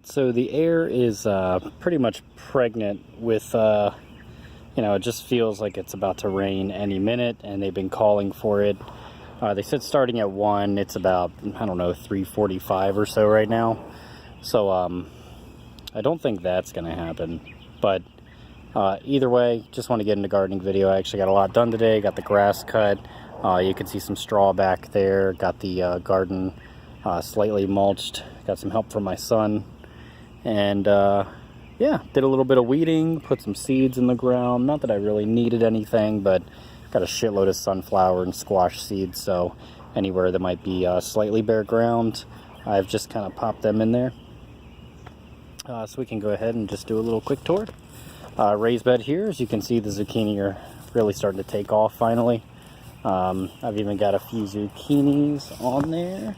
So the air is pretty much pregnant with, it just feels like it's about to rain any minute, and they've been calling for it. They said starting at 1, it's about, I don't know, 3:45 or so right now. So I don't think that's going to happen. But either way, just want to get into gardening video. I actually got a lot done today. Got the grass cut. You can see some straw back there. Got the garden slightly mulched. Got some help from my son. And yeah, did a little bit of weeding, put some seeds in the ground. Not that I really needed anything, but got a shitload of sunflower and squash seeds, so anywhere that might be slightly bare ground, I've just kind of popped them in there. So we can go ahead and just do a little quick tour. Raised bed here, as you can see, the zucchini are really starting to take off finally. I've even got a few zucchinis on there.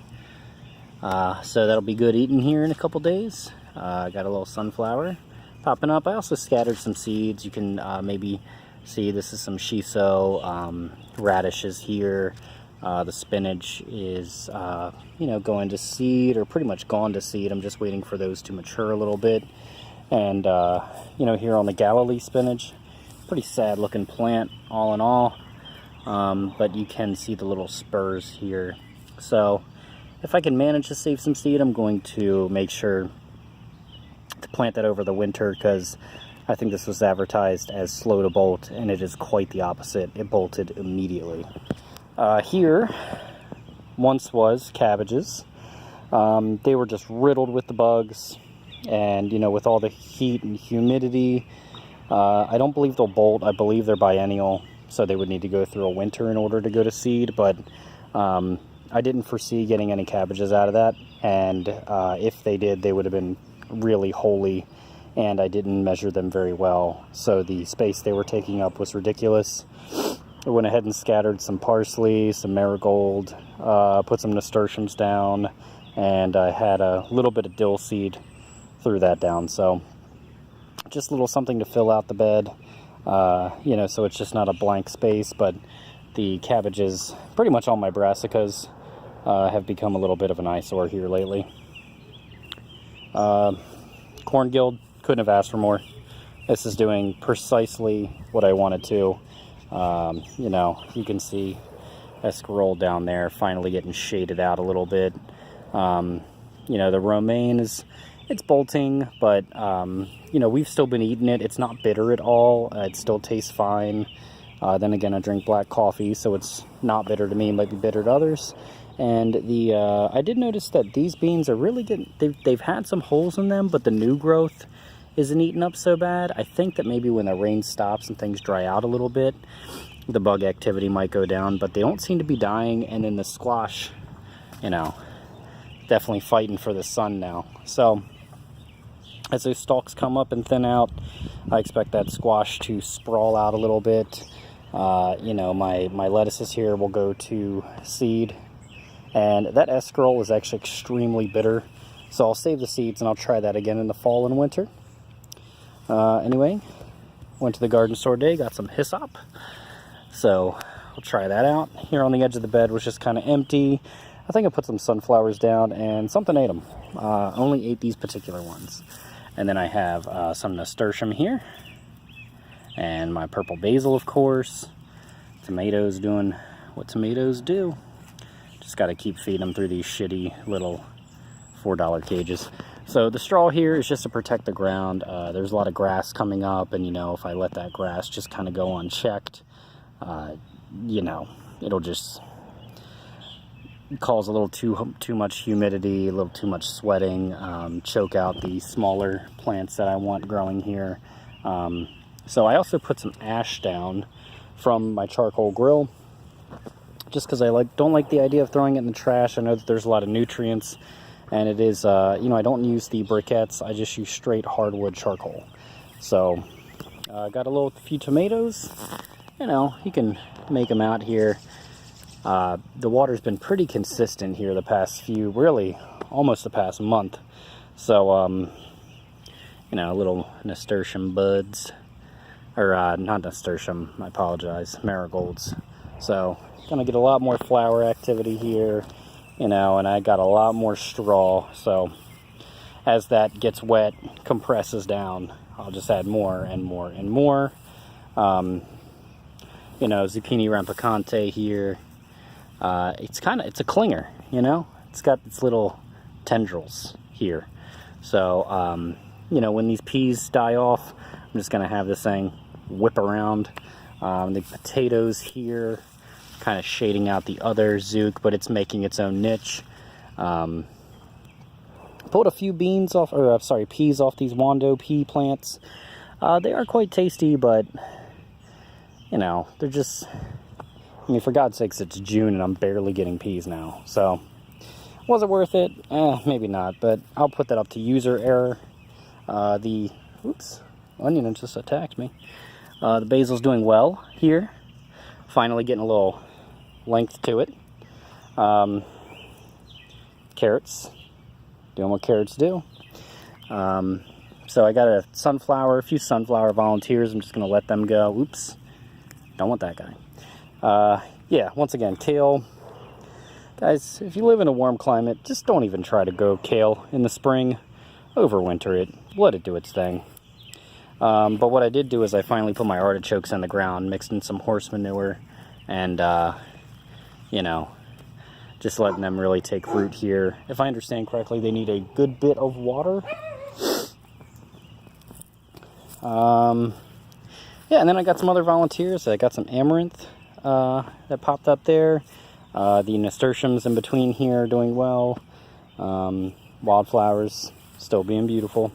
So that'll be good eating here in a couple days. Got a little sunflower popping up. I also scattered some seeds. You can maybe see this is some shiso, radishes here. The spinach is, going to seed, or pretty much gone to seed. I'm just waiting for those to mature a little bit. And, here on the Galilee spinach, pretty sad looking plant all in all. But you can see the little spurs here. So if I can manage to save some seed, I'm going to make sure to plant that over the winter, because I think this was advertised as slow to bolt, and it is quite the opposite. It bolted immediately. Here once was cabbages. They were just riddled with the bugs, and with all the heat and humidity, I don't believe they'll bolt. I believe they're biennial, so they would need to go through a winter in order to go to seed. But I didn't foresee getting any cabbages out of that, and if they did, they would have been really holey, and I didn't measure them very well, so the space they were taking up was ridiculous. I went ahead and scattered some parsley, some marigold, put some nasturtiums down, and I had a little bit of dill seed, threw that down. So just a little something to fill out the bed, so it's just not a blank space. But the cabbages, pretty much all my brassicas, have become a little bit of an eyesore here lately. Corn Guild, couldn't have asked for more. This is doing precisely what I wanted to. You can see Escarole down there finally getting shaded out a little bit. The romaine it's bolting, but we've still been eating it. It's not bitter at all. It still tastes fine. Then again, I drink black coffee, so it's not bitter to me. It might be bitter to others. And I did notice that these beans are really good. They've had some holes in them, but the new growth isn't eaten up so bad. I think that maybe when the rain stops and things dry out a little bit, the bug activity might go down, but they don't seem to be dying. And then the squash, definitely fighting for the sun now. So as those stalks come up and thin out, I expect that squash to sprawl out a little bit. My lettuces here will go to seed. And that escarole was actually extremely bitter, so I'll save the seeds and I'll try that again in the fall and winter. Anyway, went to the garden store today, got some hyssop, so I'll try that out. Here on the edge of the bed was just kind of empty. I think I put some sunflowers down, and something ate them. Only ate these particular ones. And then I have some nasturtium here, and my purple basil, of course. Tomatoes doing what tomatoes do. Just got to keep feeding them through these shitty little $4 cages. So the straw here is just to protect the ground. There's a lot of grass coming up, and if I let that grass just kind of go unchecked, it'll just cause a little too much humidity, a little too much sweating, choke out the smaller plants that I want growing here. So I also put some ash down from my charcoal grill, just because I don't like the idea of throwing it in the trash. I know that there's a lot of nutrients, and it is, I don't use the briquettes. I just use straight hardwood charcoal. So, got a few tomatoes. You can make them out here. The water's been pretty consistent here the past almost the past month. So, little nasturtium buds, or not nasturtium, I apologize, marigolds. So, gonna get a lot more flower activity here, and I got a lot more straw. So as that gets wet, compresses down, I'll just add more and more and more. You know, Zucchini rampicante here. It's a clinger, you know? It's got its little tendrils here. So, you know, when these peas die off, I'm just gonna have this thing whip around. The potatoes here, kind of shading out the other Zook, but it's making its own niche. Pulled a few peas off these Wando pea plants. They are quite tasty, but you know, they're just, I mean, for God's sakes, it's June and I'm barely getting peas now. So, was it worth it? Maybe not, but I'll put that up to user error. Oops, onion just attacked me. The basil's doing well here. Finally getting a little length to it. Carrots, doing what carrots do. So I got a few sunflower volunteers. I'm just gonna let them go. Oops, don't want that guy. Yeah, once again, kale. Guys, if you live in a warm climate, just don't even try to grow kale in the spring. Overwinter it, let it do its thing. But what I did do is I finally put my artichokes in the ground, mixed in some horse manure, and you know, just letting them really take root here. If I understand correctly, they need a good bit of water. Yeah, and then I got some other volunteers. I got some amaranth that popped up there. The nasturtiums in between here are doing well. Wildflowers still being beautiful.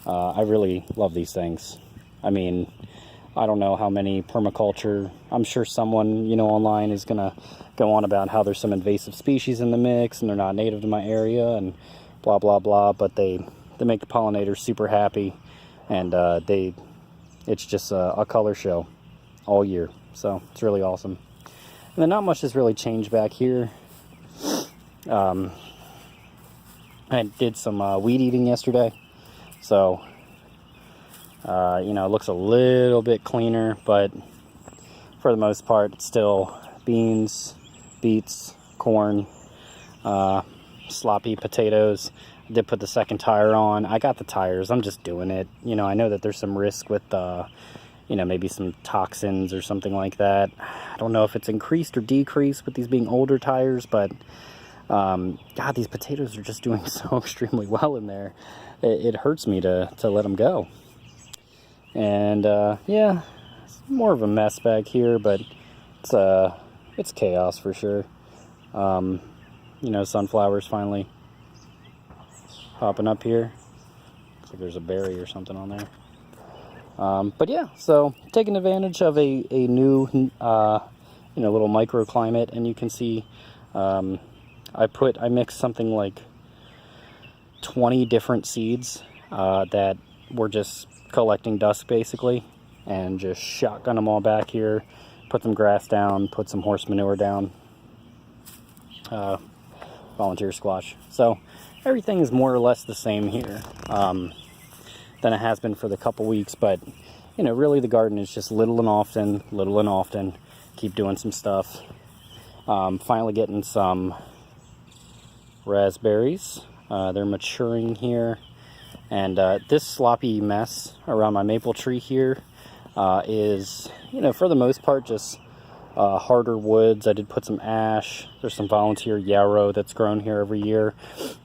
I really love these things. I mean, I don't know how many permaculture. I'm sure someone, you know, online is gonna go on about how there's some invasive species in the mix and they're not native to my area and blah blah blah. But they make the pollinators super happy, and it's just a color show all year. So it's really awesome. And then not much has really changed back here. I did some weed eating yesterday, so you know, it looks a little bit cleaner, but for the most part, it's still beans, beets, corn, sloppy potatoes. I did put the second tire on. I got the tires. I'm just doing it. You know, I know that there's some risk with, you know, maybe some toxins or something like that. I don't know if it's increased or decreased with these being older tires, but God, these potatoes are just doing so extremely well in there. It hurts me to let them go. And yeah, it's more of a mess back here, but it's chaos for sure. You know, sunflowers finally popping up here. Looks like there's a berry or something on there. But yeah, so taking advantage of a new, you know, little microclimate, and you can see, I mixed something like 20 different seeds that were just collecting dust basically, and just shotgun them all back here, put some grass down, put some horse manure down, volunteer squash. So everything is more or less the same here than it has been for the couple weeks, but you know, really the garden is just little and often, keep doing some stuff. Finally getting some raspberries. They're maturing here. And this sloppy mess around my maple tree here is, you know, for the most part, just harder woods. I did put some ash. There's some volunteer yarrow that's grown here every year.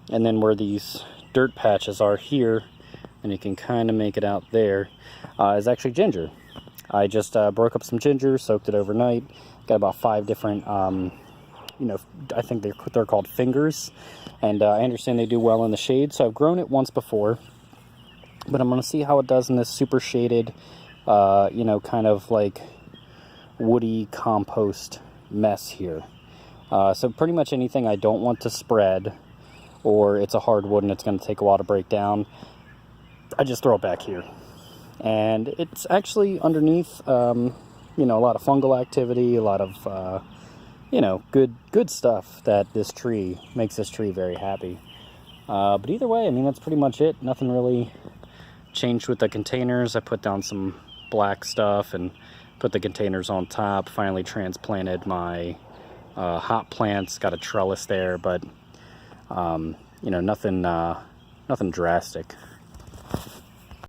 And then where these dirt patches are here, and you can kind of make it out there, is actually ginger. I just broke up some ginger, soaked it overnight. Got about 5 different, you know, I think they're called fingers. And I understand they do well in the shade. So I've grown it once before. But I'm going to see how it does in this super shaded, you know, kind of like woody compost mess here. So pretty much anything I don't want to spread, or it's a hardwood and it's going to take a while to break down, I just throw it back here. And it's actually underneath, you know, a lot of fungal activity, a lot of, you know, good stuff that this tree makes this tree very happy. But either way, I mean, that's pretty much it. Nothing really changed with the containers. I put down some black stuff and put the containers on top. Finally transplanted my hot plants. Got a trellis there, but you know, nothing nothing drastic.